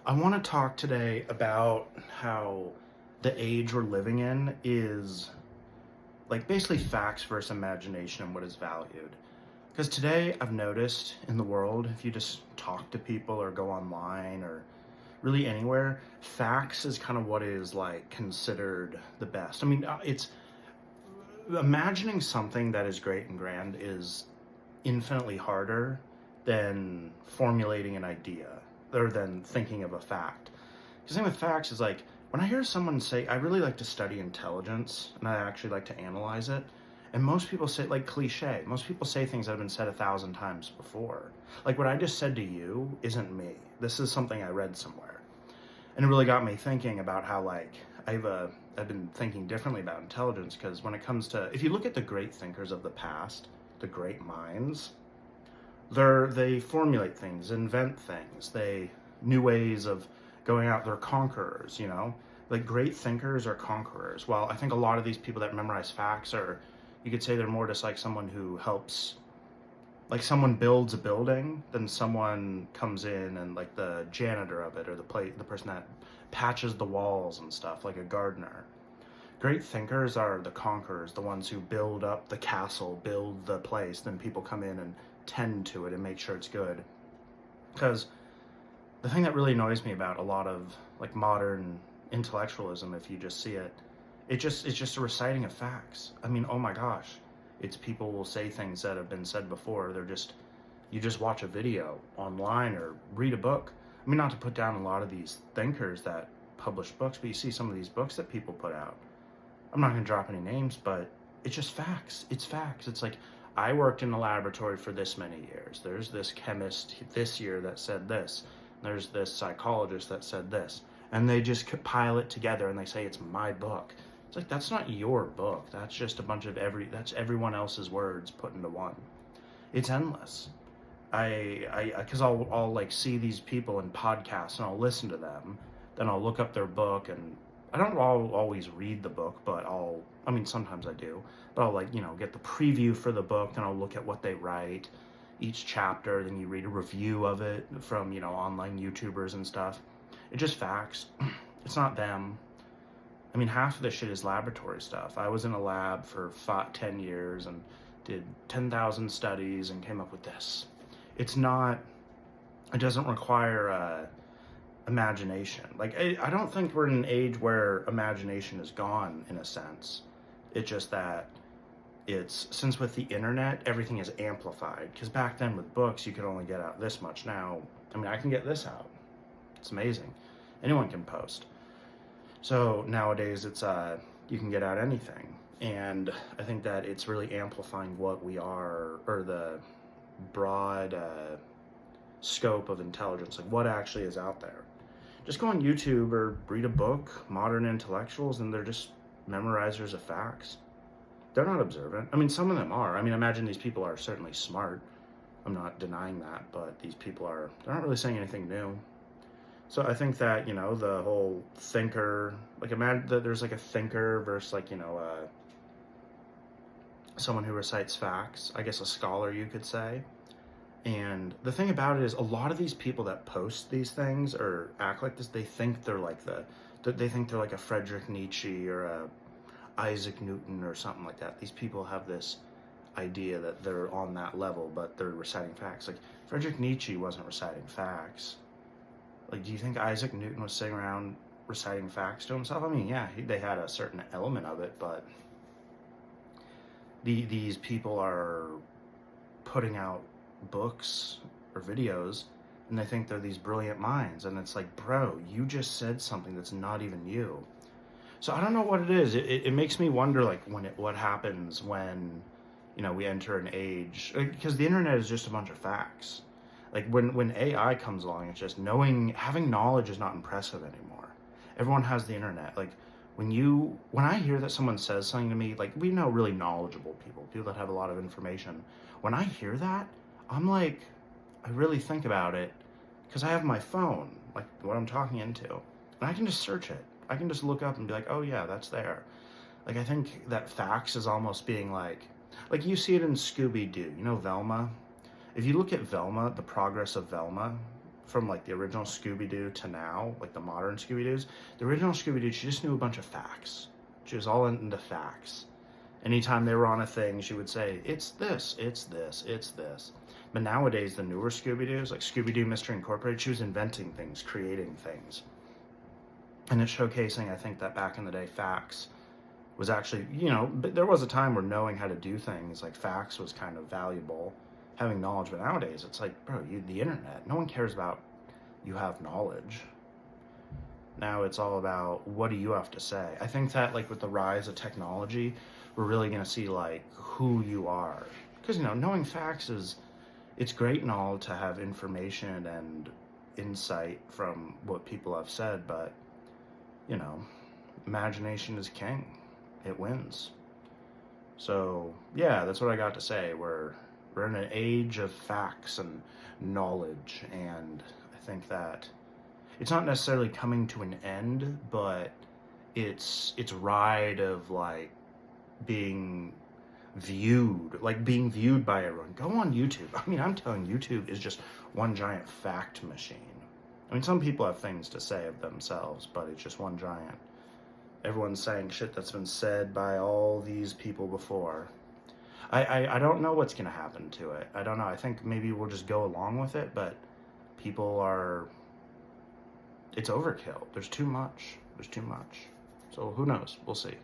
I want to talk today about how the age we're living in is like basically facts versus imagination and what is valued. Because today I've noticed in the world, if you just talk to people or go online or really anywhere, facts is kind of what is like considered the best. It's imagining something that is great and grand is infinitely harder than formulating an idea or than thinking of a fact. The thing with facts is like when I hear someone say, I really like to study intelligence and I actually like to analyze it. And most people say, like cliche, most people say things that have been said 1,000 times before. Like what I just said to you isn't me. This is something I read somewhere. And it really got me thinking about how, like, I've been thinking differently about intelligence because when it comes to, if you look at the great thinkers of the past, the great minds, they formulate things, invent things, they new ways of going out. They're conquerors, you know. Like great thinkers are conquerors. While I think a lot of these people that memorize facts are, you could say they're more just like someone who helps, like someone builds a building, then someone comes in and like the janitor of it or the person that patches the walls and stuff, like a gardener. Great thinkers are the conquerors, the ones who build up the castle, build the place, then people come in and tend to it and make sure it's good. Because the thing that really annoys me about a lot of like modern intellectualism, if you just see it, it's just a reciting of facts. I mean, oh my gosh, it's people will say things that have been said before. You just watch a video online or read a book. I mean, not to put down a lot of these thinkers that publish books, but you see some of these books that people put out. I'm not going to drop any names, but it's just facts. It's facts. It's like, I worked in the laboratory for this many years. There's this chemist this year that said this. There's this psychologist that said this. And they just pile it together and they say, it's my book. It's like, that's not your book. That's just a bunch of that's everyone else's words put into one. It's endless. Because I'll like see these people in podcasts and I'll listen to them. Then I'll look up their book and I don't always read the book, but sometimes I do, but I'll like, get the preview for the book, then I'll look at what they write, each chapter, then you read a review of it from, online YouTubers and stuff. It's just facts. It's not them. I mean, half of this shit is laboratory stuff. I was in a lab for 10 years and did 10,000 studies and came up with this. It doesn't require, imagination. Like, I don't think we're in an age where imagination is gone in a sense. It's just that since with the internet, everything is amplified. Because back then with books, you could only get out this much. Now, I can get this out. It's amazing. Anyone can post. So nowadays, you can get out anything. And I think that it's really amplifying what we are, or the broad scope of intelligence, like what actually is out there. Just go on YouTube or read a book, modern intellectuals, and they're just memorizers of facts. They're not observant. I mean, some of them are. I mean, imagine these people are certainly smart. I'm not denying that, but these people they're not really saying anything new. So I think that, the whole thinker, like imagine that there's like a thinker versus like, someone who recites facts, I guess a scholar you could say. And the thing about it is, a lot of these people that post these things or act like this, they think they're like they think they're like a Friedrich Nietzsche or a Isaac Newton or something like that. These people have this idea that they're on that level, but they're reciting facts. Like Friedrich Nietzsche wasn't reciting facts. Like, do you think Isaac Newton was sitting around reciting facts to himself? I mean, yeah, they had a certain element of it, but these people are putting out books or videos and they think they're these brilliant minds, and it's like, bro, you just said something that's not even you. So I don't know what it is. It makes me wonder, like, what happens when we enter an age, because the internet is just a bunch of facts. Like when AI comes along, it's just having knowledge is not impressive anymore. Everyone has the internet. Like when I hear that someone says something to me, like, we know really knowledgeable people that have a lot of information. When I hear that, I'm like, I really think about it because I have my phone, like what I'm talking into, and I can just search it. I can just look up and be like, oh yeah, that's there. Like, I think that facts is almost being like you see it in Scooby-Doo, Velma? If you look at Velma, the progress of Velma, from like the original Scooby-Doo to now, like the modern Scooby-Doos, the original Scooby-Doo, she just knew a bunch of facts. She was all into facts. Anytime they were on a thing, she would say, it's this, it's this, it's this. But nowadays, the newer Scooby-Doos, like Scooby-Doo Mystery Incorporated, she was inventing things, creating things. And it's showcasing, I think, that back in the day, facts was actually, but there was a time where knowing how to do things, like facts, was kind of valuable, having knowledge. But nowadays, it's like, bro, the internet, no one cares about you have knowledge. Now it's all about, what do you have to say? I think that, like, with the rise of technology, we're really going to see, like, who you are. Because, knowing facts it's great and all to have information and insight from what people have said, but, imagination is king. It wins. So, yeah, that's what I got to say. We're in an age of facts and knowledge, and I think that it's not necessarily coming to an end, but it's ride of, like, being viewed by everyone. Go on YouTube. I mean, I'm telling you, YouTube is just one giant fact machine. I mean, some people have things to say of themselves, but it's just one giant. Everyone's saying shit that's been said by all these people before. I don't know what's going to happen to it. I don't know. I think maybe we'll just go along with it, but it's overkill. There's too much. So who knows? We'll see.